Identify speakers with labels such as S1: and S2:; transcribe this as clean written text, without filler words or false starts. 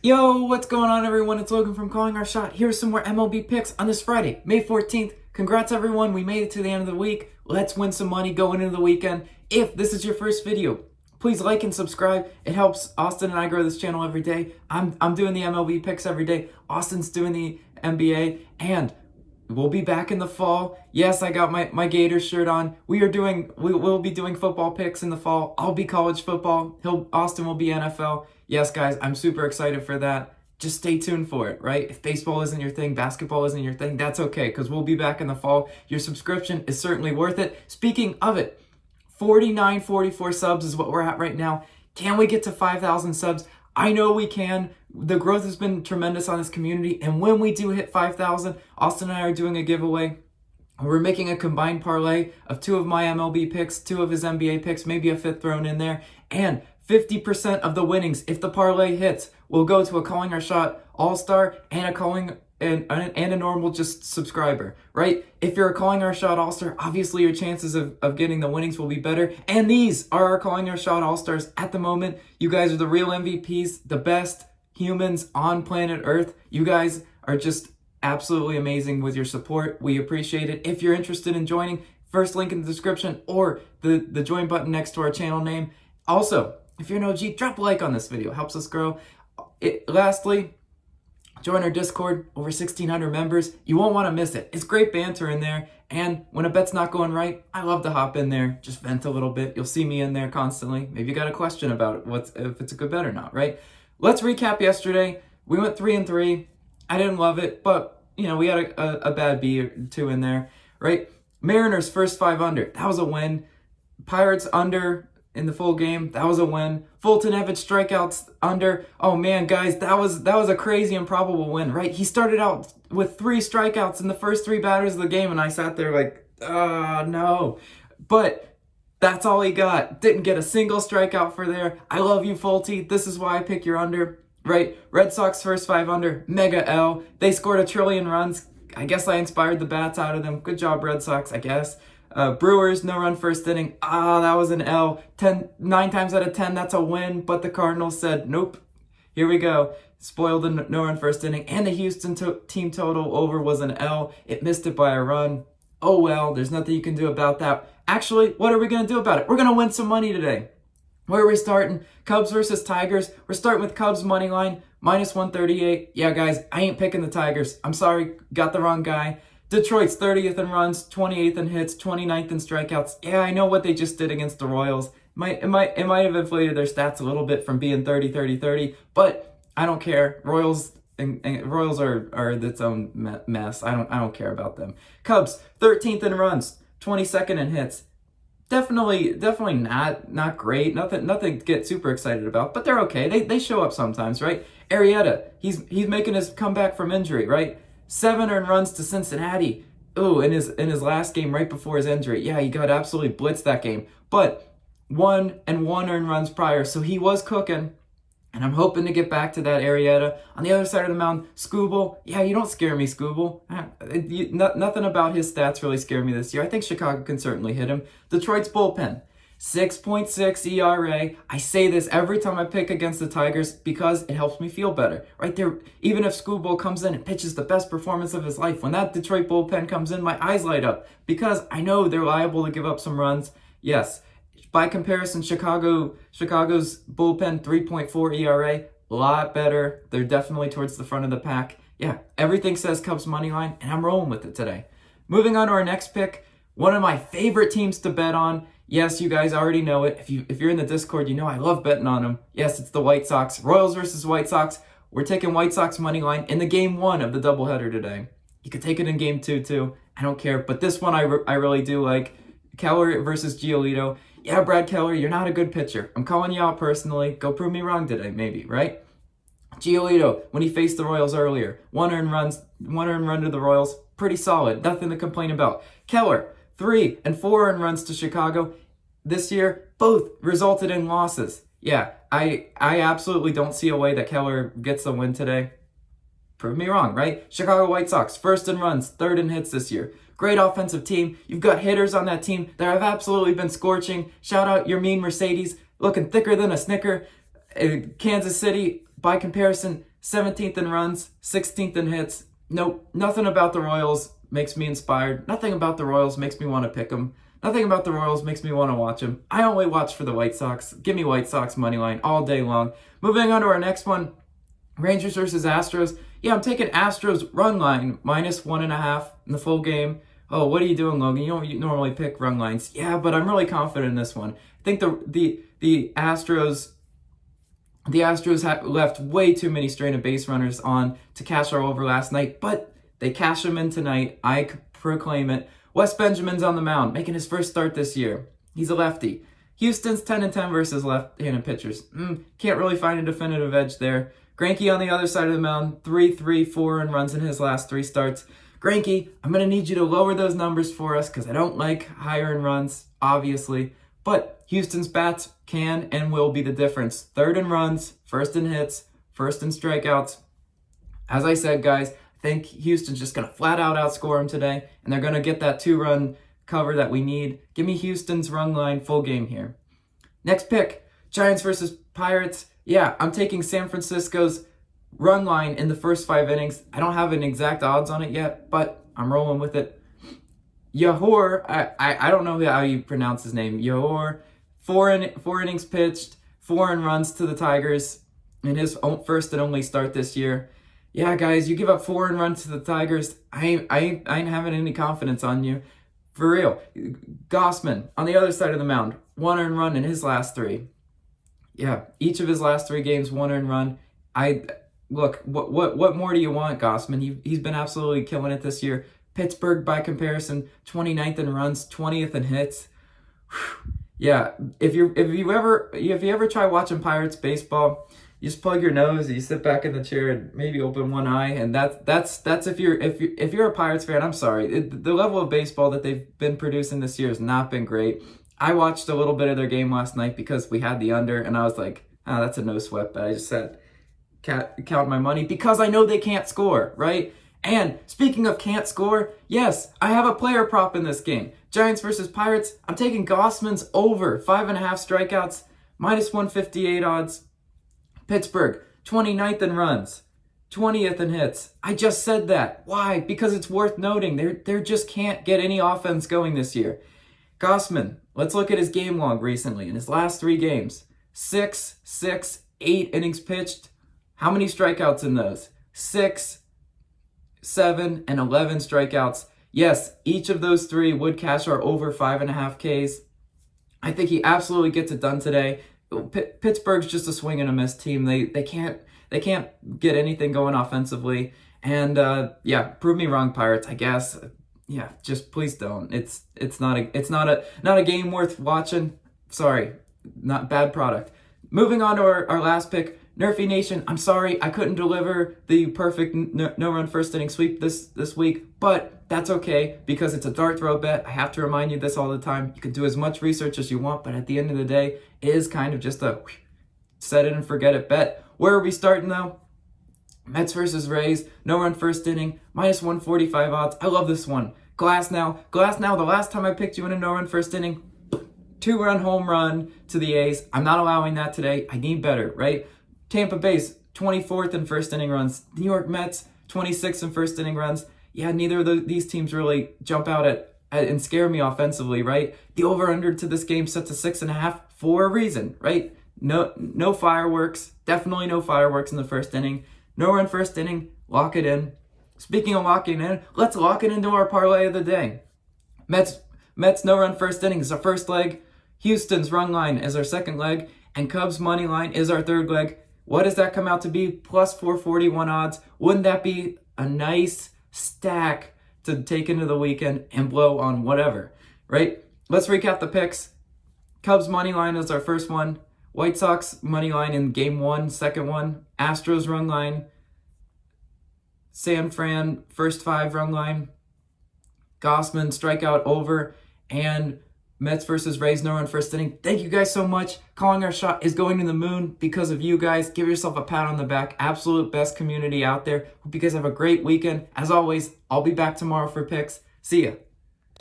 S1: Yo, what's going on, everyone? It's Logan from Calling Our Shot. Here's some more MLB picks on this Friday, May 14th. Congrats, everyone. We made it to the end of the week. Let's win some money going into the weekend. If this is your first video, please like and subscribe. It helps Austin and I grow this channel every day. I'm doing the MLB picks every day. Austin's doing the NBA, and we'll be back in the fall. Yes, I got my Gators shirt on. We'll be doing football picks in the fall. I'll be college football. Austin will be NFL. Yes, guys, I'm super excited for that. Just stay tuned for it, right? If baseball isn't your thing, basketball isn't your thing, that's okay, because we'll be back in the fall. Your subscription is certainly worth it. Speaking of it, 44 subs is what we're at right now. Can we get to 5,000 subs? I know we can. The growth has been tremendous on this community, and when we do hit 5,000, Austin and I are doing a giveaway. We're making a combined parlay of 2 of my MLB picks, 2 of his NBA picks, maybe a 5th thrown in there, and 50% of the winnings, if the parlay hits, will go to a Calling Our Shot All-Star and a normal just subscriber, right? If you're a Calling Our Shot All-Star, obviously your chances of getting the winnings will be better. And these are our Calling Our Shot All-Stars at the moment. You guys are the real MVPs, the best humans on planet Earth. You guys are just absolutely amazing with your support. We appreciate it. If you're interested in joining, first link in the description or the join button next to our channel name. Also, if you're an OG, drop a like on this video. It helps us grow. Lastly, join our Discord, over 1,600 members. You won't want to miss it. It's great banter in there. And when a bet's not going right, I love to hop in there, just vent a little bit. You'll see me in there constantly. Maybe you got a question about it, if it's a good bet or not, right? Let's recap yesterday. We went 3-3. I didn't love it, but we had a bad B or 2 in there, right? Mariners first 5 under. That was a win. Pirates under in the full game. That was a win. Fulton Evans strikeouts under. Oh man, guys, that was a crazy improbable win, right? He started out with 3 strikeouts in the first 3 batters of the game, and I sat there like, no. But that's all he got. Didn't get a single strikeout for there. I love you, Fulty. This is why I pick your under, right? Red Sox first 5 under. Mega L. They scored 1 trillion runs. I guess I inspired the bats out of them. Good job, Red Sox, I guess. Brewers, no run first inning. That was an L. 9 times out of 10, that's a win. But the Cardinals said, nope. Here we go. Spoiled the no run first inning. And the Houston team total over was an L. It missed it by a run. Oh well, there's nothing you can do about that. Actually, what are we going to do about it? We're going to win some money today. Where are we starting? Cubs versus Tigers. We're starting with Cubs money line, -138. Yeah, guys, I ain't picking the Tigers. I'm sorry, got the wrong guy. Detroit's 30th in runs, 28th in hits, 29th in strikeouts. Yeah, I know what they just did against the Royals. It might have inflated their stats a little bit from being 30-30-30, but I don't care. Royals are its own mess. I don't care about them. Cubs 13th in runs, 22nd in hits. Definitely not great. Nothing to get super excited about, but they're okay. They show up sometimes, right? Arrieta, he's making his comeback from injury, right? 7 earned runs to Cincinnati. Ooh, in his last game right before his injury. Yeah, he got absolutely blitzed that game. But 1 earned runs prior, so he was cooking. And I'm hoping to get back to that Arrieta. On the other side of the mound, Skubal. Yeah, you don't scare me, Skubal. Nothing about his stats really scare me this year. I think Chicago can certainly hit him. Detroit's bullpen. 6.6 ERA. I say this every time I pick against the Tigers because it helps me feel better. Right there, even if Skubal comes in and pitches the best performance of his life, when that Detroit bullpen comes in, my eyes light up because I know they're liable to give up some runs. Yes, by comparison, Chicago's bullpen 3.4 ERA, a lot better. They're definitely towards the front of the pack. Yeah, everything says Cubs money line, and I'm rolling with it today. Moving on to our next pick, one of my favorite teams to bet on. Yes, you guys already know it. If you're in the Discord, you know I love betting on them. Yes, it's the White Sox. Royals versus White Sox. We're taking White Sox money line in the game 1 of the doubleheader today. You could take it in game 2 too. I don't care. But this one I really do like. Keller versus Giolito. Yeah, Brad Keller, you're not a good pitcher. I'm calling you out personally. Go prove me wrong today, maybe, right? Giolito, when he faced the Royals earlier, 1 earned run to the Royals. Pretty solid. Nothing to complain about. Keller, 3 and 4 earned runs to Chicago this year, both resulted in losses. Yeah, I absolutely don't see a way that Keller gets the win today. Prove me wrong, right? Chicago White Sox, 1st in runs, 3rd in hits this year. Great offensive team. You've got hitters on that team that have absolutely been scorching. Shout out your mean Mercedes, looking thicker than a Snicker. Kansas City, by comparison, 17th in runs, 16th in hits. Nope, nothing about the Royals makes me inspired. Nothing about the Royals makes me want to pick them. Nothing about the Royals makes me want to watch them. I only watch for the White Sox. Give me White Sox money line all day long. Moving on to our next one, Rangers versus Astros. Yeah, I'm taking Astros run line -1.5 in the full game. Oh, what are you doing, Logan? You don't normally pick run lines. Yeah, but I'm really confident in this one. I think the Astros left way too many stranded base runners on to cash our over last night, but they cash them in tonight. I proclaim it. Wes Benjamin's on the mound, making his first start this year. He's a lefty. Houston's 10-10 versus left-handed pitchers. Can't really find a definitive edge there. Greinke on the other side of the mound, 3-3, 4 earned runs in his last 3 starts. Greinke, I'm going to need you to lower those numbers for us because I don't like higher earned runs, obviously. But Houston's bats can and will be the difference. 3rd in runs, 1st in hits, 1st in strikeouts. As I said, guys, I think Houston's just going to flat out outscore them today, and they're going to get that 2-run cover that we need. Give me Houston's run line full game here. Next pick, Giants versus Pirates. Yeah, I'm taking San Francisco's run line in the first 5 innings. I don't have an exact odds on it yet, but I'm rolling with it. Yahor, I don't know how you pronounce his name. Yahor, 4 innings pitched, 4 earned runs to the Tigers in his first and only start this year. Yeah, guys, you give up 4 earned runs to the Tigers. I ain't having any confidence on you. For real. Gossman, on the other side of the mound, 1 earned run in his last 3. Yeah, each of his last 3 games, 1 earned run. Look, what more do you want, Gossman? He's been absolutely killing it this year. Pittsburgh, by comparison, 29th in runs, 20th in hits. Whew. Yeah, if you ever try watching Pirates baseball, you just plug your nose, you sit back in the chair, and maybe open one eye, and that's if you're a Pirates fan. I'm sorry, the level of baseball that they've been producing this year has not been great. I watched a little bit of their game last night because we had the under, and I was like, that's a no sweat. But I just said, count my money because I know they can't score, right? And speaking of can't score, yes, I have a player prop in this game. Giants versus Pirates. I'm taking Gossman's over 5.5 strikeouts, -158 odds. Pittsburgh, 29th in runs, 20th in hits. I just said that. Why? Because it's worth noting. They just can't get any offense going this year. Gossman, let's look at his game log recently. In his last 3 games, 6, 6, 8 innings pitched. How many strikeouts in those? 6, 7, and 11 strikeouts. Yes, each of those 3 would cash our over 5.5 Ks. I think he absolutely gets it done today. Pittsburgh's just a swing and a miss team. They can't get anything going offensively. And prove me wrong, Pirates. I guess. Yeah, just please don't. It's not a game worth watching. Sorry, not bad product. Moving on to our last pick, NRFI Nation. I'm sorry I couldn't deliver the perfect no-run first inning sweep this week, but that's okay because it's a dart throw bet. I have to remind you this all the time. You can do as much research as you want, but at the end of the day, it is kind of just a set it and forget it bet. Where are we starting though? Mets versus Rays, no-run first inning, -145 odds. I love this one. Glass now, the last time I picked you in a no-run first inning, 2-run home run to the A's. I'm not allowing that today. I need better, right? Tampa Bay's 24th in first inning runs. New York Mets, 26th in first inning runs. Yeah, neither of these teams really jump out at and scare me offensively, right? The over-under to this game set to 6.5 for a reason, right? No fireworks. Definitely no fireworks in the first inning. No-run first inning. Lock it in. Speaking of locking in, let's lock it into our parlay of the day. Mets no-run first inning is our first leg. Houston's run line is our second leg. And Cubs money line is our third leg. What does that come out to be? +441 odds. Wouldn't that be a nice stack to take into the weekend and blow on whatever, right? Let's recap the picks. Cubs money line is our first one. White Sox money line in game 1, second one. Astros run line. San Fran first 5 run line. Gossman strikeout over. And Mets versus Rays, no run first inning. Thank you guys so much. Calling Our Shot is going to the moon because of you guys. Give yourself a pat on the back. Absolute best community out there. Hope you guys have a great weekend. As always, I'll be back tomorrow for picks. See ya.